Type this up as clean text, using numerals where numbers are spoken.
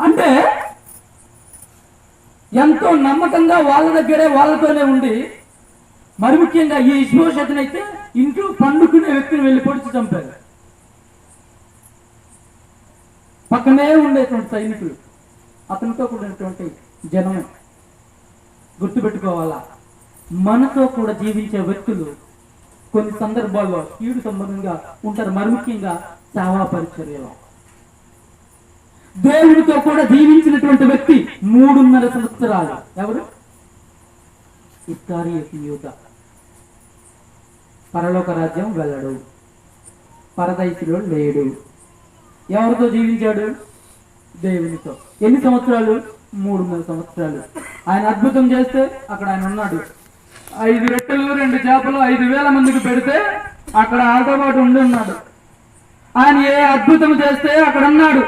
అంటే ఎంతో నమ్మకంగా వాళ్ళ దగ్గరే వాళ్ళతోనే ఉండి, మరి ముఖ్యంగా ఈ ఇష్బోషెతునైతే ఇంట్లో పండుకునే వ్యక్తిని వెళ్ళి పొడిచి చంపారు. పక్కనే ఉండేటువంటి సైనికులు, అతనితో కూడినటువంటి జనం. గుర్తుపెట్టుకోవాలా, మనతో కూడా జీవించే వ్యక్తులు కొన్ని సందర్భాల్లో కీడు సంబంధంగా ఉంటారు. మరి ముఖ్యంగా సేవా పరిచర్యలో దేవుడితో కూడా జీవించినటువంటి వ్యక్తి 3.5 సంవత్సరాలు. ఎవరు? ఇస్కారియోతు యూదా. పరలోక రాజ్యం వెళ్ళడు, పరదైసులో లేడు. ఎవరితో జీవించాడు? దేవునితో. ఎన్ని సంవత్సరాలు? 3.5 సంవత్సరాలు. ఆయన అద్భుతం చేస్తే అక్కడ ఆయన ఉన్నాడు. 5 రొట్టెలు 2 చేపలు 5,000 మందికి పెడితే అక్కడ ఆటో పాటు ఉండి ఉన్నాడు. ఆయన ఏ అద్భుతం చేస్తే అక్కడ ఉన్నాడు.